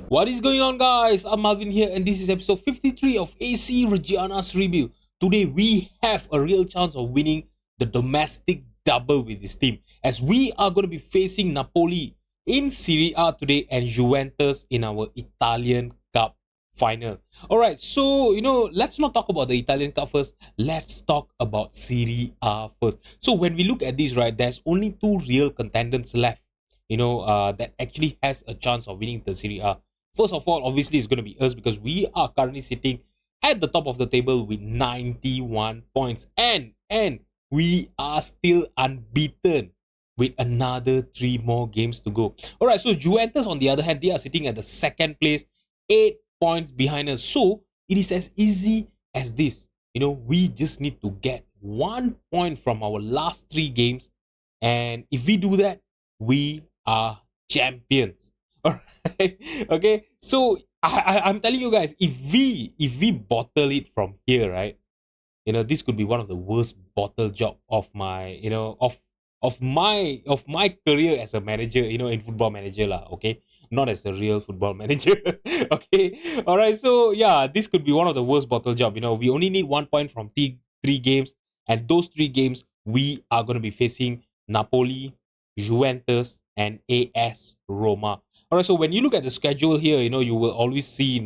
What is going on, guys? I'm Marvin here, and this is episode 53 of AC Reggiana's review. Today, we have a real chance of winning the domestic double with this team, as we are going to be facing Napoli in Serie A today and Juventus in our Italian Cup final. Alright, so let's not talk about the Italian Cup first. Let's talk about Serie A first. So, when we look at this, right, there's only two real contenders left. That actually has a chance of winning the Serie A. First of all, obviously, it's going to be us because we are currently sitting at the top of the table with 91 points. And we are still unbeaten with another 3 more games to go. Alright, so Juventus, on the other hand, they are sitting at the second place, 8 points behind us. So it is as easy as this. We just need to get 1 point from our last 3 games. And if we do that, we are champions. All right. Okay. So I'm telling you guys, if we bottle it from here, right? This could be one of the worst bottle job of my of my career as a manager. In football manager lah. Okay, not as a real football manager. Okay. All right. So yeah, this could be one of the worst bottle job. We only need 1 point from three games, and those 3 games we are going to be facing Napoli, Juventus, and AS Roma. All right, so when you look at the schedule here, you will always see,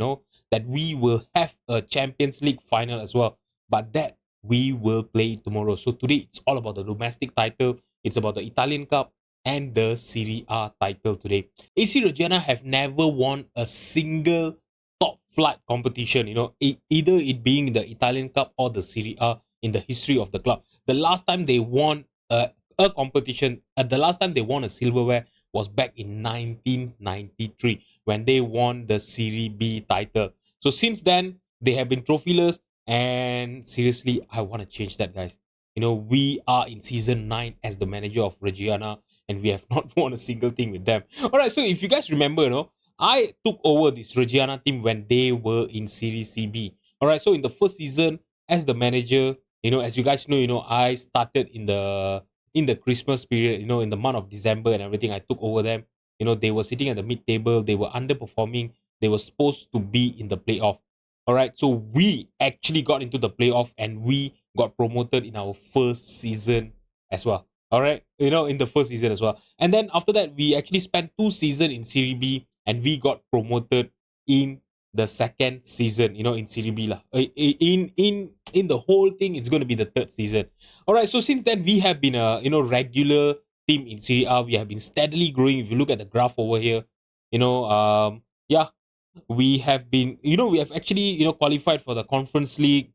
that we will have a Champions League final as well, but that we will play tomorrow. So today it's all about the domestic title. It's about the Italian Cup and the Serie A title today. AC Reggiana have never won a single top flight competition, either it being the Italian Cup or the Serie A in the history of the club. The last time they won a competition, the last time they won a silverware was back in 1993 when they won the Serie B title. So since then, they have been trophyless, and seriously, I want to change that, guys. We are in season 9 as the manager of Reggiana, and we have not won a single thing with them. All right, so if you guys remember, I took over this Reggiana team when they were in Serie CB. All right, so in the first season as the manager, as you guys know, I started in the Christmas period, in the month of December and everything. I took over them. They were sitting at the mid table. They were underperforming. They were supposed to be in the playoff. All right. So we actually got into the playoff and we got promoted in our first season as well. All right. In the first season as well. And then after that, we actually spent 2 seasons in Serie B and we got promoted in the second season, in Serie B lah. In the whole thing, it's going to be the third season. All right. So since then, we have been a regular team in Serie A. We have been steadily growing. If you look at the graph over here, yeah, we have been, we have actually qualified for the Conference League.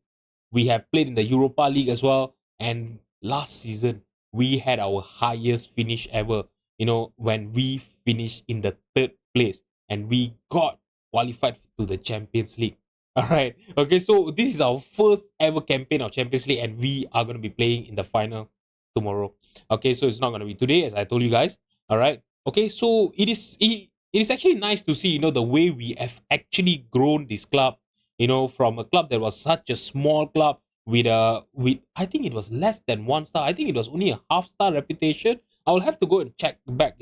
We have played in the Europa League as well. And last season, we had our highest finish ever. When we finished in the third place, and we got qualified to the Champions League. All right. Okay. So this is our first ever campaign of Champions League, and we are going to be playing in the final tomorrow. Okay. So it's not going to be today, as I told you guys. All right. Okay. So it is actually nice to see, the way we have actually grown this club, from a club that was such a small club with I think it was less than 1 star. I think it was only a half-star reputation. I will have to go and check back,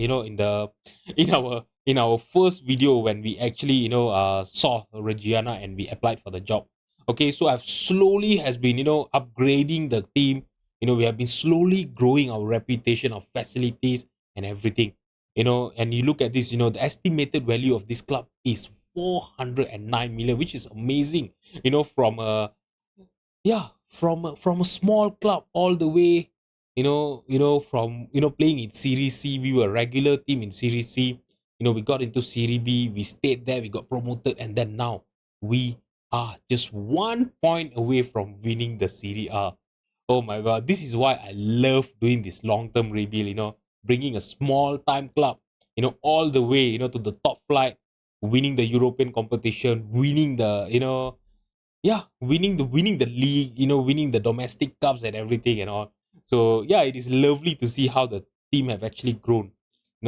in our first video when we actually saw Reggiana and we applied for the job. Okay, so I've slowly has been upgrading the team. We have been slowly growing our reputation of facilities and everything. And you look at this, the estimated value of this club is 409 million, which is amazing. From a from a small club all the way, from playing in Serie C. We were a regular team in Serie C. We got into Serie B, we stayed there, we got promoted, and then now we are just 1 point away from winning the Serie A. Oh my god, this is why I love doing this long-term rebuild, bringing a small-time club, all the way, to the top flight, winning the European competition, winning the, winning the league, winning the domestic cups and everything and all. So yeah, it is lovely to see how the team have actually grown,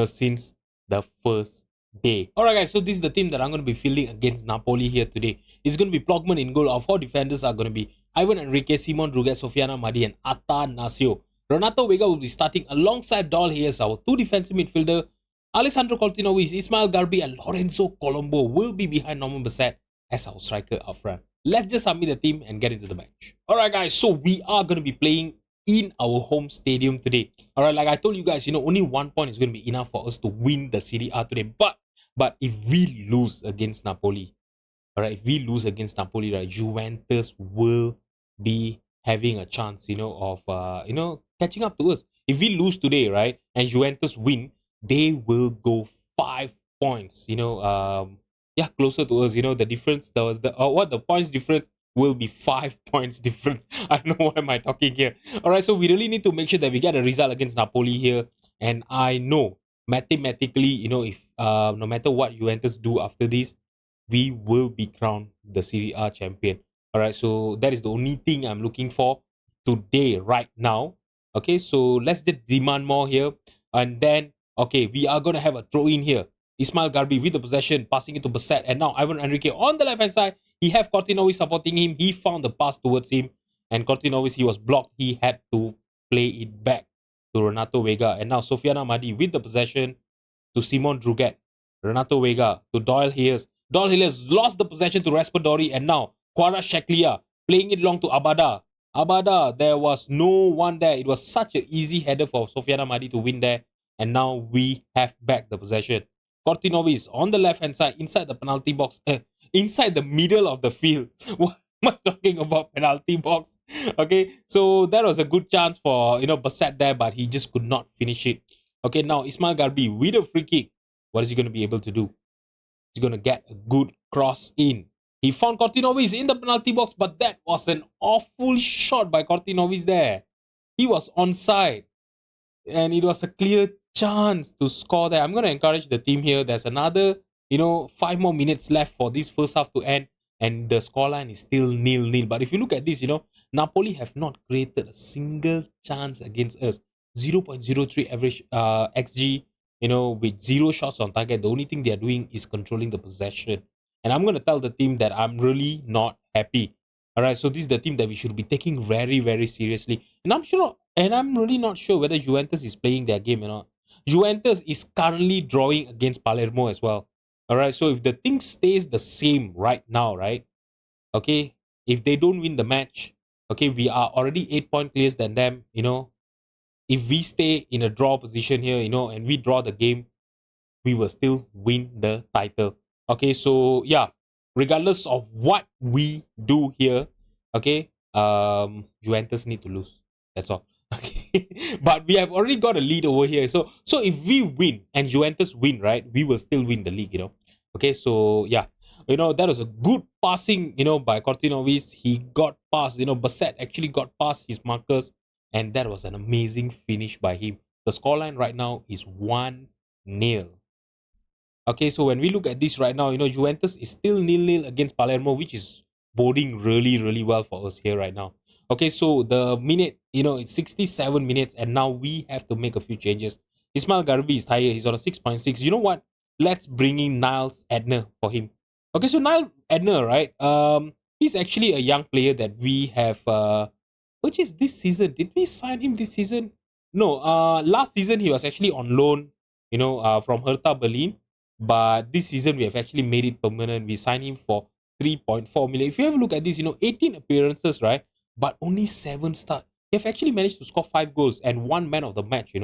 since the first day. Alright guys, so this is the team that I'm going to be fielding against Napoli here today. It's going to be Plogman in goal. Our 4 defenders are going to be Ivan Enrique, Simon Druget, Sofiana Madi, and Atta Nasio. Renato Vega will be starting alongside Doll. He is our 2 defensive midfielder. Alessandro Cortinovis, Ismail Garbi, and Lorenzo Colombo will be behind Norman Bassett as our striker up front. Let's just submit the team and get into the match. Alright, guys, so we are going to be playing in our home stadium today. Alright, like I told you guys, only 1 point is going to be enough for us to win the Serie A today. But if we lose against Napoli, alright, if we lose against Napoli, right, Juventus will be having a chance, of catching up to us. If we lose today, right, and Juventus win, they will go 5 points, yeah, closer to us. The difference, the points difference will be 5 points difference. I don't know what am I talking here. All right, so we really need to make sure that we get a result against Napoli here. And I know mathematically, if no matter what Juventus do after this, we will be crowned the Serie A champion. All right, so that is the only thing I'm looking for today, right now. Okay, so let's just demand more here. And then, okay, we are going to have a throw in here. Ismail Garbi with the possession, passing it to Bassett. And now Ivan Enrique on the left-hand side. He have Cortinovis supporting him. He found the pass towards him. And Cortinovis, he was blocked. He had to play it back to Renato Vega. And now Sofiane Amadi with the possession to Simon Druget. Renato Vega to Doyle Hayes. Doyle Hayes lost the possession to Raspadori. And now Quara Shaklia playing it long to Abada. Abada, there was no one there. It was such an easy header for Sofiane Amadi to win there. And now we have back the possession. Cortinovis on the left hand side, inside the penalty box, inside the middle of the field. What am I talking about? Penalty box. Okay, so that was a good chance for Bassett there, but he just could not finish it. Okay, now Ismail Garbi with a free kick. What is he going to be able to do? He's going to get a good cross in. He found Cortinovis in the penalty box, but that was an awful shot by Cortinovis there. He was onside, and it was a clear chance to score there. I'm going to encourage the team here. There's another, 5 more minutes left for this first half to end, and the scoreline is still 0-0. But if you look at this, Napoli have not created a single chance against us. 0.03 average XG, with 0 shots on target. The only thing they are doing is controlling the possession. And I'm going to tell the team that I'm really not happy. All right, so this is the team that we should be taking very, very seriously. And I'm really not sure whether Juventus is playing their game or not. Juventus is currently drawing against Palermo as well. All right, so if the thing stays the same right now, right? Okay, if they don't win the match, okay, we are already 8 point clears than them, If we stay in a draw position here, and we draw the game, we will still win the title. Okay, so yeah, regardless of what we do here, okay, Juventus need to lose. That's all. Okay, but we have already got a lead over here. So if we win and Juventus win, right, we will still win the league. Okay, so yeah, that was a good passing, by Cortinovis. He got past, Bassett actually got past his markers, and that was an amazing finish by him. The scoreline right now is 1-0. Okay, so when we look at this right now, Juventus is still 0-0 against Palermo, which is boding really, really well for us here right now. Okay, so the minute, it's 67 minutes, and now we have to make a few changes. Ismail Garbi is tired. He's on a 6.6. You know what? Let's bring in Niles Edner for him. Okay, so Niles Edner, right? He's actually a young player that we have purchased this season. Did we sign him this season? No, last season he was actually on loan, from Hertha Berlin. But this season we have actually made it permanent. We signed him for 3.4 million. If you have a look at this, 18 appearances, right? But only 7 starts. He have actually managed to score 5 goals and 1 man of the match,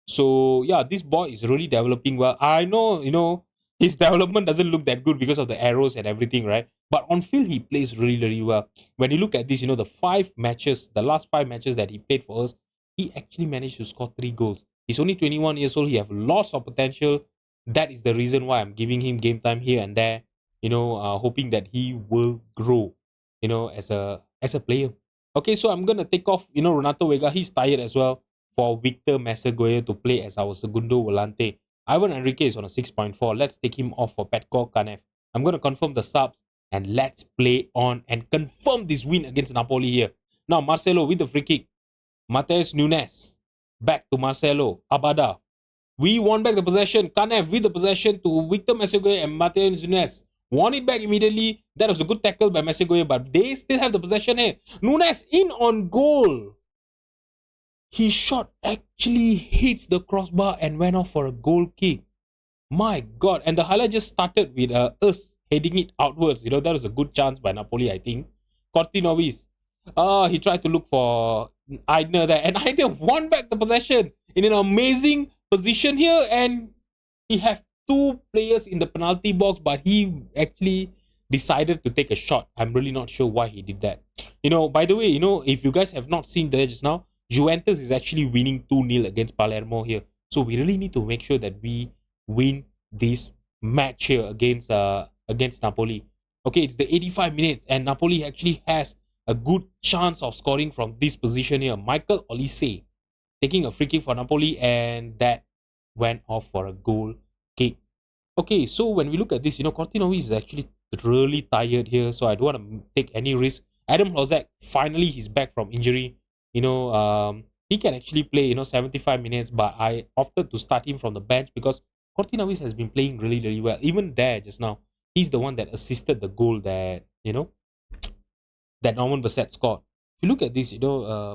So yeah, this boy is really developing well. I know, his development doesn't look that good because of the arrows and everything, right? But on field, he plays really, really well. When you look at this, the last 5 matches that he played for us, he actually managed to score 3 goals. He's only 21 years old. He have lots of potential. That is the reason why I'm giving him game time here and there, hoping that he will grow, as a player. Okay, so I'm gonna take off, Renato Vega. He's tired as well, for Victor Mesegoye to play as our segundo volante. Ivan Enrique is on a 6.4. Let's take him off for Petko Kanev. I'm gonna confirm the subs, and let's play on and confirm this win against Napoli here. Now Marcelo with the free kick. Mateus Nunes back to Marcelo. Abada. We won back the possession. Kanev with the possession to Victor Mesegoye and Mateus Nunes. Won it back immediately. That was a good tackle by Mesegoye, but they still have the possession here. Nunes in on goal. His shot actually hits the crossbar and went off for a goal kick. My God. And the highlight just started with us heading it outwards. That was a good chance by Napoli, I think. Cortinovis. He tried to look for Aidner there. And Aidner won back the possession in an amazing position here. And he have two players in the penalty box, but he actually decided to take a shot. I'm really not sure why he did that. By the way, if you guys have not seen that just now, Juventus is actually winning 2-0 against Palermo here. So we really need to make sure that we win this match here against Napoli. Okay, it's the 85 minutes, and Napoli actually has a good chance of scoring from this position here. Michael Olise taking a free kick for Napoli, and that went off for a goal kick. Okay, so when we look at this, Cortinovi is actually really tired here, so I don't want to take any risk. Adam Hlozek, finally he's back from injury. He can actually play, 75 minutes, but I opted to start him from the bench because Cortinovis has been playing really, really well. Even there just now, he's the one that assisted the goal that Norman Bassett scored. If you look at this,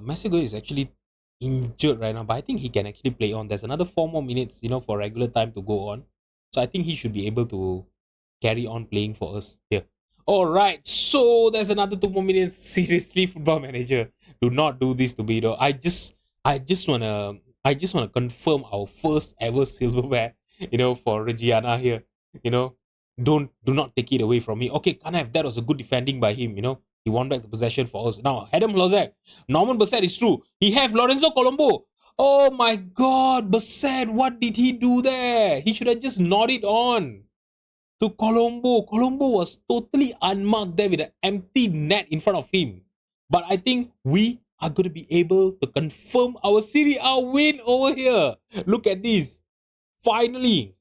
Mexico is actually injured right now, but I think he can actually play on. There's another 4 more minutes, for regular time to go on. So I think he should be able to carry on playing for us here. Alright, so there's another 2 more minutes. Seriously, football manager. Do not do this to me, though. I just wanna confirm our first ever silverware, for Reggiana here. You know, do not take it away from me. Okay, Kanev, that was a good defending by him, He won back the possession for us. Now, Adam Lozak, Norman Bassett is true. He have Lorenzo Colombo. Oh my God, Bassett, what did he do there? He should have just nodded on to Colombo. Colombo was totally unmarked there with an empty net in front of him. But I think we are going to be able to confirm our Serie A win over here. Look at this. Finally,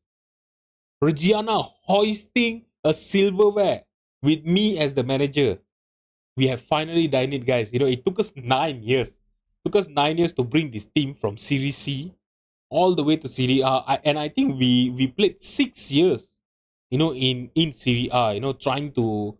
Reggiana hoisting a silverware with me as the manager. We have finally done it, guys. It took us 9 years. It took us 9 years to bring this team from Serie C all the way to Serie A. And I think we played 6 years, in Serie A, trying to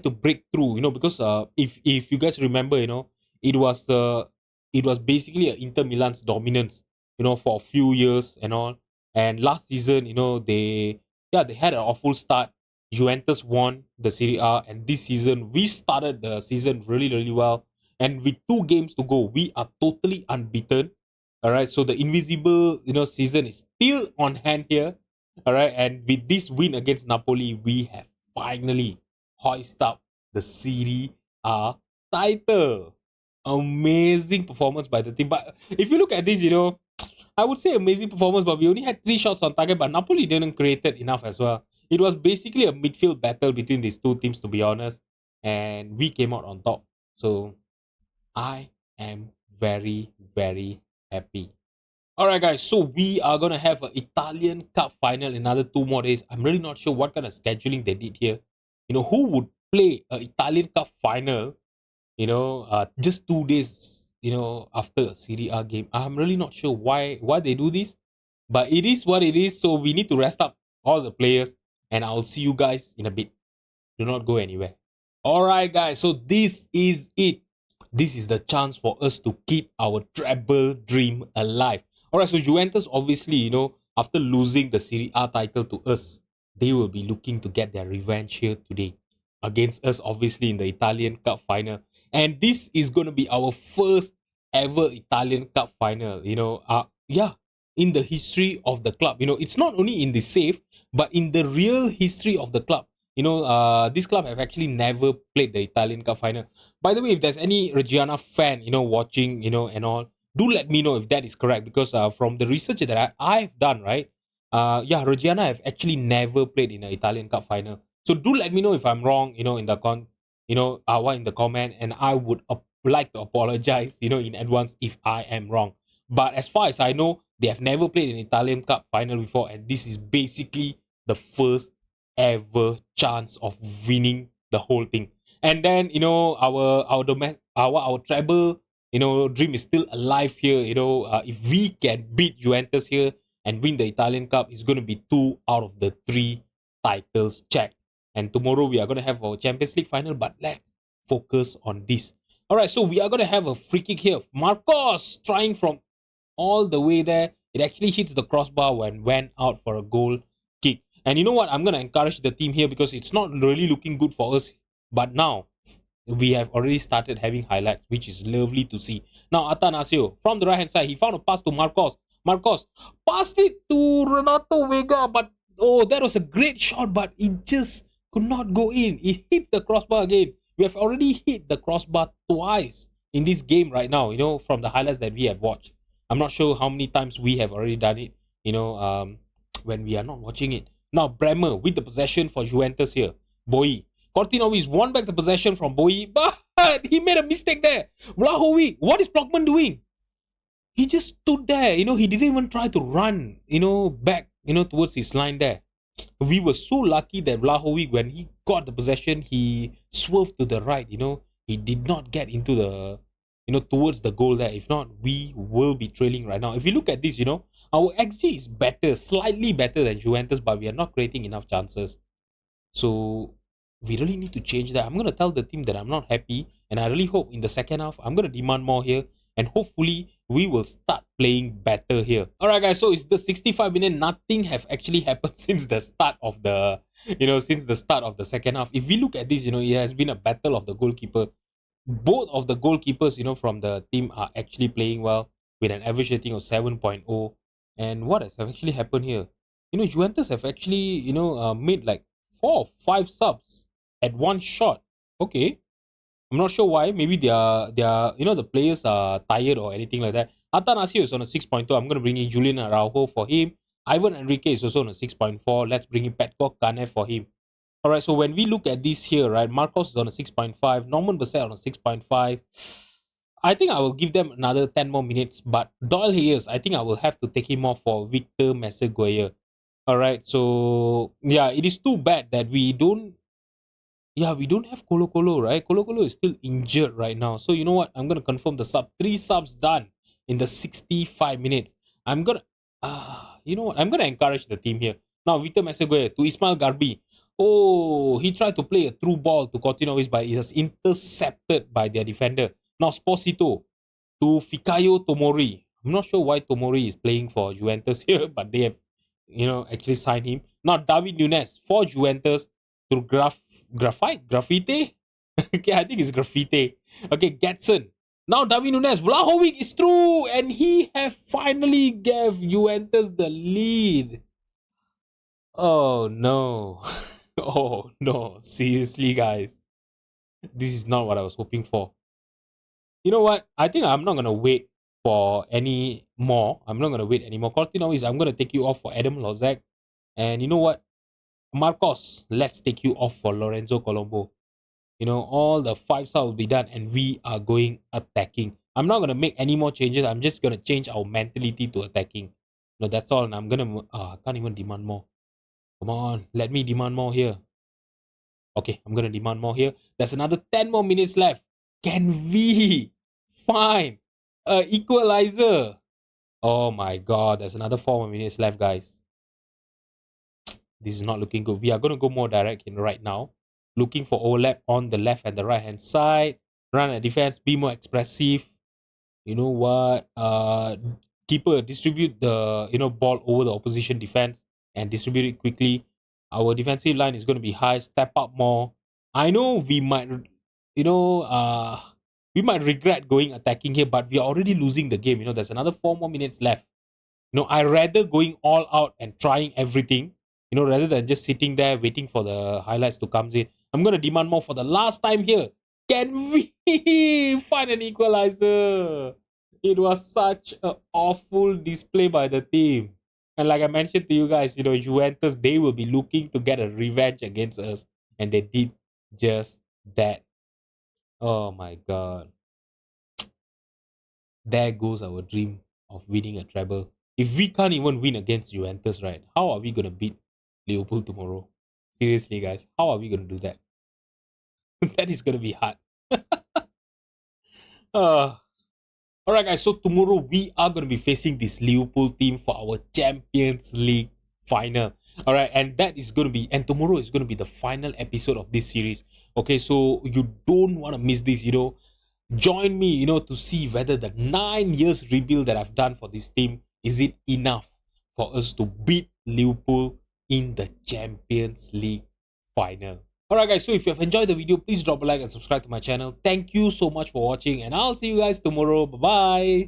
break through, because if you guys remember, it was basically a Inter Milan's dominance, for a few years and all. And last season, they had an awful start. Juventus won the Serie A, and this season we started the season really, really well. And with 2 games to go, we are totally unbeaten. All right, so the invisible, season is still on hand here. All right, and with this win against Napoli, we have finally hoisted up the Serie A title. Amazing performance by the team. But if you look at this, I would say amazing performance, but we only had 3 shots on target, but Napoli didn't create it enough as well. It was basically a midfield battle between these two teams, to be honest, and we came out on top. So I am very, very happy. Alright, guys, so we are going to have an Italian Cup final in another 2 more days. I'm really not sure what kind of scheduling they did here. Who would play an Italian Cup final, just 2 days, after a Serie A game? I'm really not sure why they do this, but it is what it is. So we need to rest up all the players, and I'll see you guys in a bit. Do not go anywhere. Alright, guys, so this is it. This is the chance for us to keep our treble dream alive. Alright, so Juventus, obviously, after losing the Serie A title to us, they will be looking to get their revenge here today against us, obviously, in the Italian Cup final. And this is going to be our first ever Italian Cup final, in the history of the club. It's not only in the safe, but in the real history of the club. This club have actually never played the Italian Cup final. By the way, if there's any Reggiana fan, watching, and all, do let me know if that is correct, because from the research that I've done, right, Reggiana have actually never played in an Italian Cup final. So do let me know if I'm wrong, in the in the comment, and I would like to apologize, in advance if I am wrong. But as far as I know, they have never played an Italian Cup final before, and this is basically the first ever chance of winning the whole thing. And then our treble dream is still alive here. If we can beat Juventus here and win the Italian Cup, it's going to be 2 out of the 3 titles checked. And tomorrow we are going to have our Champions League final, but let's focus on this. All right, so we are going to have a free kick here. Marcos trying from all the way there. It actually hits the crossbar when went out for a goal And you know what? I'm gonna encourage the team here because it's not really looking good for us. But now we have already started having highlights, which is lovely to see. Now Atanasio from the right hand side, he found a pass to Marcos. Marcos passed it to Renato Vega, but oh, that was a great shot, but it just could not go in. It hit the crossbar again. We have already hit the crossbar twice in this game right now, from the highlights that we have watched. I'm not sure how many times we have already done it, when we are not watching it. Now, Bremer with the possession for Juventus here. Boy. Kortinovic won back the possession from Boy, but he made a mistake there. Vlahovic, what is Brockman doing? He just stood there, he didn't even try to run, back, towards his line there. We were so lucky that Vlahovic, when he got the possession, he swerved to the right, he did not get into the, towards the goal there. If not, we will be trailing right now. If you look at this, our XG is better, slightly better than Juventus, but we are not creating enough chances. So we really need to change that. I'm going to tell the team that I'm not happy, and I really hope in the second half, I'm going to demand more here, and hopefully we will start playing better here. All right, guys, so it's the 65-minute. Nothing have actually happened since the start of the, since the start of the second half. If we look at this, it has been a battle of the goalkeeper. Both of the goalkeepers, from the team are actually playing well with an average rating of 7.0. And what has actually happened here? Juventus have actually, made like 4 or 5 subs at one shot. Okay. I'm not sure why. Maybe they are, the players are tired or anything like that. Atanasio is on a 6.2. I'm going to bring in Julian Araujo for him. Ivan Enrique is also on a 6.4. Let's bring in Petko Kane for him. All right, so when we look at this here, right, Marcos is on a 6.5. Norman Basset on a 6.5. I think I will give them another 10 more minutes. But Doyle Hayes, I think I will have to take him off for Victor Messeguer. All right, so yeah, it is too bad that we don't have Colo Colo, right? Colo Colo is still injured right now. So you know what? I'm gonna confirm the sub. 3 subs done in the 65 minutes. I'm gonna you know what? I'm gonna encourage the team here. Now Victor Messeguer to Ismail Garbi. Oh, he tried to play a through ball to Coutinho, but it was intercepted by their defender. Now Sposito to Fikayo Tomori. I'm not sure why Tomori is playing for Juventus here, but they have, actually signed him. Now David Nunes for Juventus to Graffiti? Okay, I think it's Graffiti. Okay, Getson. Now David Nunes, Vlahovic is through, and he have finally gave Juventus the lead. Oh no. Oh no. Seriously, guys. This is not what I was hoping for. You know what? I think I'm not gonna wait for any more. I'm not gonna wait anymore. Cortino is I'm gonna take you off for Adam Lozak. And you know what? Marcos, let's take you off for Lorenzo Colombo. All the 5-star will be done and we are going attacking. I'm not going to make any more changes. I'm just going to change our mentality to attacking. That's all. And I'm going to, I can't even demand more. Come on, let me demand more here. Okay, I'm going to demand more here. There's another 10 more minutes left. Can we find an equalizer? Oh my God, there's another 4 more minutes left, guys. This is not looking good. We are going to go more direct in right now. Looking for overlap on the left and the right hand side. Run a defense, be more expressive. You know what? Keeper, distribute the ball over the opposition defense and distribute it quickly. Our defensive line is going to be high. Step up more. I know we might, we might regret going attacking here, but we are already losing the game. There's another 4 more minutes left. I rather going all out and trying everything. Rather than just sitting there waiting for the highlights to come in. I'm going to demand more for the last time here. Can we find an equalizer? It was such an awful display by the team. And like I mentioned to you guys, Juventus, they will be looking to get a revenge against us. And they did just that. Oh my God. There goes our dream of winning a treble. If we can't even win against Juventus, right? How are we going to beat Liverpool tomorrow? Seriously, guys, how are we going to do that? That is going to be hard. Alright, guys, so tomorrow we are going to be facing this Liverpool team for our Champions League final. Alright, and that is going to be, and tomorrow is going to be the final episode of this series. Okay, so you don't want to miss this, Join me, to see whether the 9 years rebuild that I've done for this team, is it enough for us to beat Liverpool in the Champions League final. Alright guys, so if you have enjoyed the video, please drop a like and subscribe to my channel. Thank you so much for watching and I'll see you guys tomorrow. Bye bye.